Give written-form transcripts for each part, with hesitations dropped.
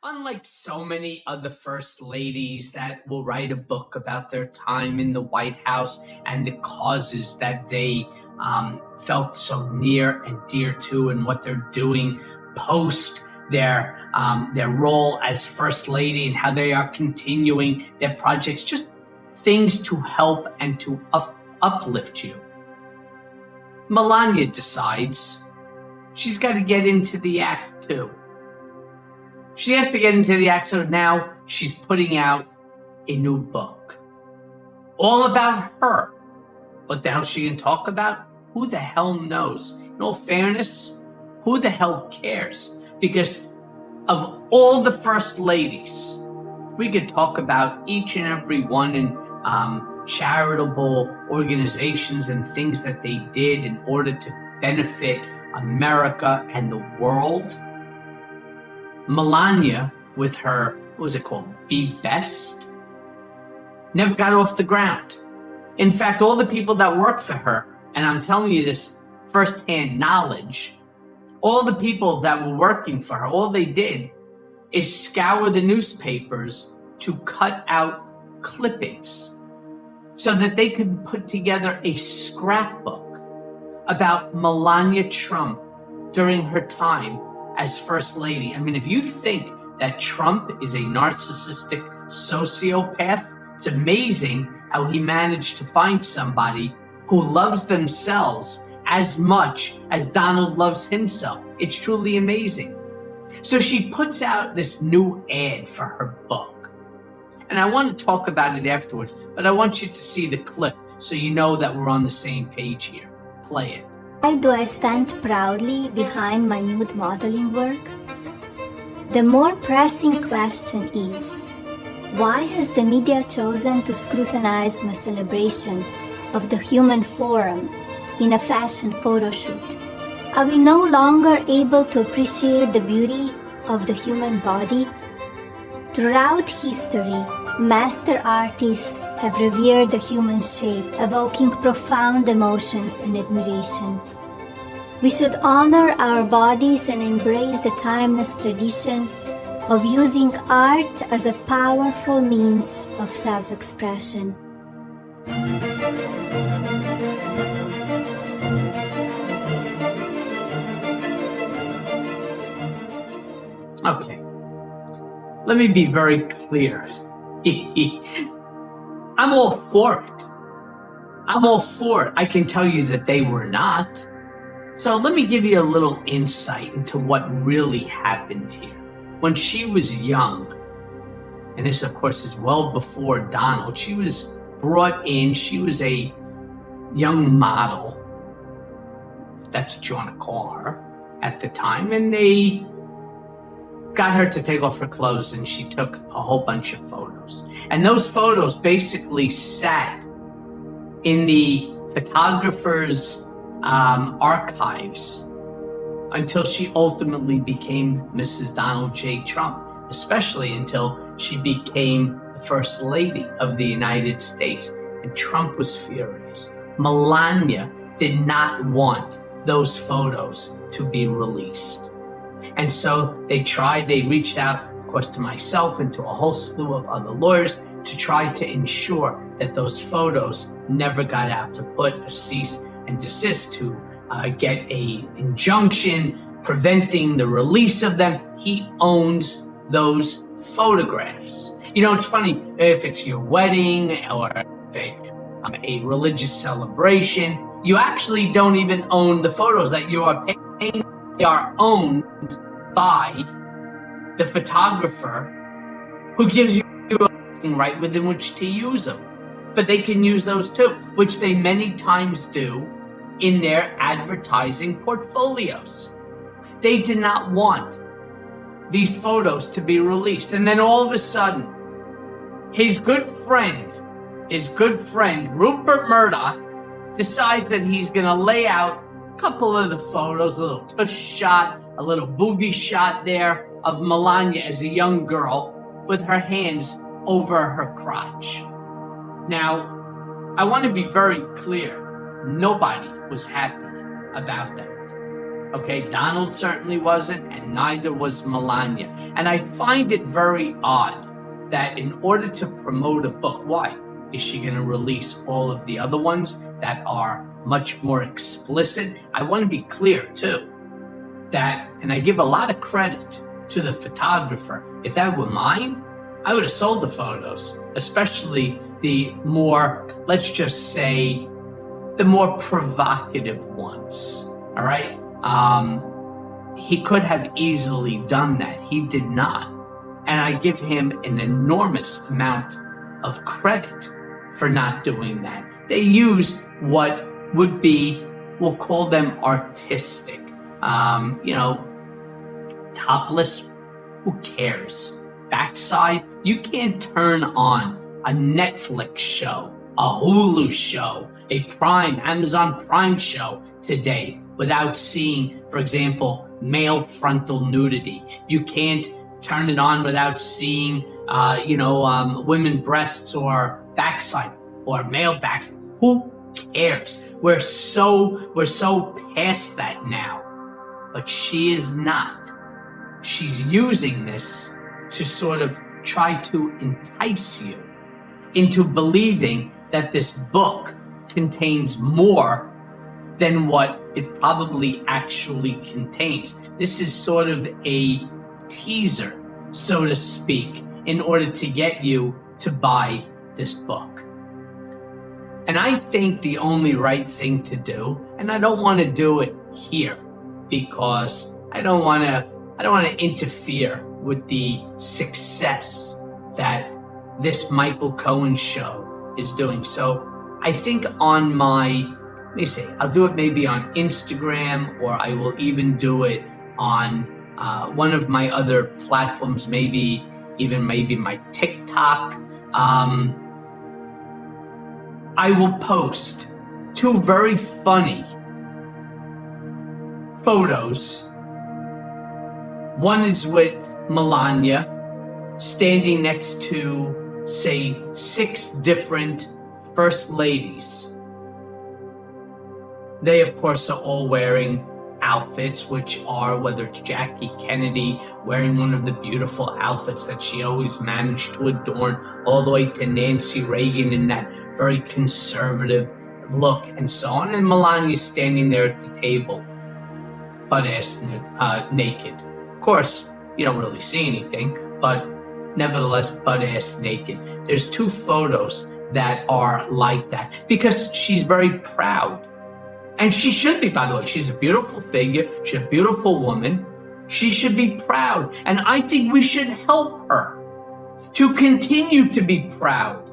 Unlike so many other first ladies that will write a book about their time in the White House and the causes that they felt so near and dear to, and what they're doing post their role as first lady, and how they are continuing their projects, just things to help and to uplift you. Melania decides she's got to get into the act too. She has to get into the act, so now she's putting out a new book. All about her. What the hell she can talk about? Who the hell knows? In all fairness, who the hell cares? Because of all the first ladies, we could talk about each and every one in charitable organizations and things that they did in order to benefit America and the world. Melania, with her, what was it called? Be Best, never got off the ground. In fact, all the people that worked for her, and I'm telling you this firsthand knowledge, all the people that were working for her, all they did is scour the newspapers to cut out clippings so that they could put together a scrapbook about Melania Trump during her time as First Lady. I mean, if you think that Trump is a narcissistic sociopath, it's amazing how he managed to find somebody who loves themselves as much as Donald loves himself. It's truly amazing. So she puts out this new ad for her book. And I want to talk about it afterwards, but I want you to see the clip so you know that we're on the same page here. Play it. Why do I stand proudly behind my nude modeling work? The more pressing question is, why has the media chosen to scrutinize my celebration of the human form in a fashion photo shoot? Are we no longer able to appreciate the beauty of the human body? Throughout history, master artists have revered the human shape, evoking profound emotions and admiration. We should honor our bodies and embrace the timeless tradition of using art as a powerful means of self-expression. Okay, let me be very clear. I'm all for it. I'm all for it. I can tell you that they were not. So let me give you a little insight into what really happened here. When she was young, and this of course is well before Donald, she was brought in, she was a young model, if that's what you want to call her, at the time, and they got her to take off her clothes, and she took a whole bunch of photos. And those photos basically sat in the photographer's archives until she ultimately became Mrs. Donald J. Trump, especially until she became the First Lady of the United States. And Trump was furious. Melania did not want those photos to be released. And so they reached out, of course, to myself and to a whole slew of other lawyers to try to ensure that those photos never got out, to put a cease and desist, to get a injunction preventing the release of them. He owns those photographs. You know, it's funny, if it's your wedding or a religious celebration, you actually don't even own the photos that you are paying. They are owned by the photographer who gives you a right within which to use them. But they can use those too, which they many times do in their advertising portfolios. They did not want these photos to be released. And then all of a sudden, his good friend, Rupert Murdoch, decides that he's gonna lay out a couple of the photos, a little tush shot, a little booby shot there of Melania as a young girl with her hands over her crotch. Now, I want to be very clear. Nobody was happy about that. Okay, Donald certainly wasn't, and neither was Melania. And I find it very odd that in order to promote a book, why? Is she going to release all of the other ones that are much more explicit? I want to be clear, too, that, and I give a lot of credit to the photographer. If that were mine, I would have sold the photos, especially the more, let's just say, the more provocative ones, all right? He could have easily done that. He did not. And I give him an enormous amount of credit for not doing that. They use what would be, we'll call them artistic. Topless, who cares? Backside, you can't turn on a Netflix show, a Hulu show, a Amazon Prime show today without seeing, for example, male frontal nudity. You can't turn it on without seeing, women breasts or backside or male backs. Who cares? We're so past that now. But she is not. She's using this to sort of try to entice you into believing that this book contains more than what it probably actually contains. This is sort of a teaser, so to speak, in order to get you to buy this book. And I think the only right thing to do, and I don't want to do it here because I don't want to interfere with the success that this Michael Cohen show is doing. So I think on I'll do it maybe on Instagram, or I will even do it on one of my other platforms, maybe my TikTok. I will post 2 very funny photos. One is with Melania standing next to, say, 6 different first ladies. They, of course, are all wearing outfits, which are, whether it's Jackie Kennedy wearing one of the beautiful outfits that she always managed to adorn, all the way to Nancy Reagan in that very conservative look and so on, and Melania standing there at the table, butt-ass naked. Of course, you don't really see anything, but nevertheless, butt-ass naked. There's 2 photos that are like that because she's very proud. And she should be, by the way. She's a beautiful figure. She's a beautiful woman. She should be proud. And I think we should help her to continue to be proud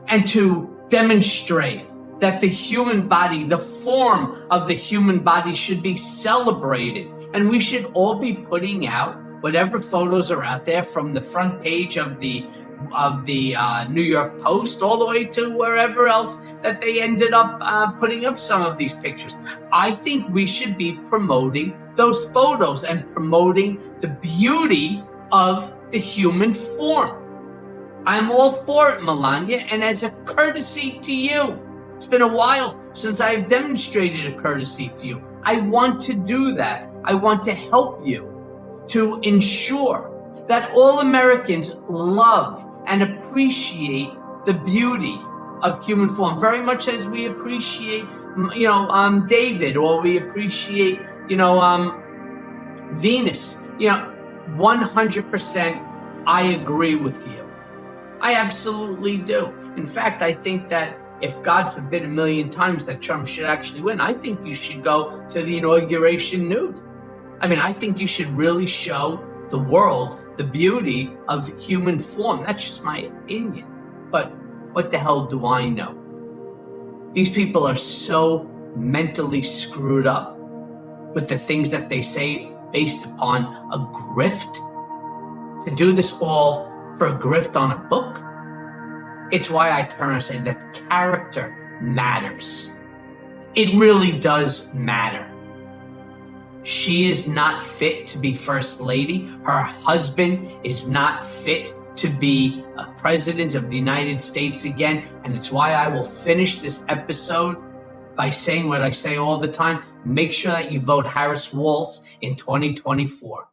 and to demonstrate that the human body, the form of the human body, should be celebrated. And we should all be putting out whatever photos are out there, from the front page of the New York Post all the way to wherever else that they ended up putting up some of these pictures. I think we should be promoting those photos and promoting the beauty of the human form. I'm all for it, Melania, and as a courtesy to you, it's been a while since I've demonstrated a courtesy to you. I want to do that. I want to help you to ensure that all Americans love and appreciate the beauty of human form, very much as we appreciate, David, or we appreciate, Venus. 100% I agree with you. I absolutely do. In fact, I think that if God forbid a million times that Trump should actually win, I think you should go to the inauguration nude. I think you should really show the world the beauty of human form. That's just my opinion. But what the hell do I know? These people are so mentally screwed up with the things that they say based upon a grift. To do this all for a grift on a book? It's why I turn and say that character matters. It really does matter. She is not fit to be first lady. Her husband is not fit to be a president of the United States again. And it's why I will finish this episode by saying what I say all the time. Make sure that you vote Harris Walz in 2024.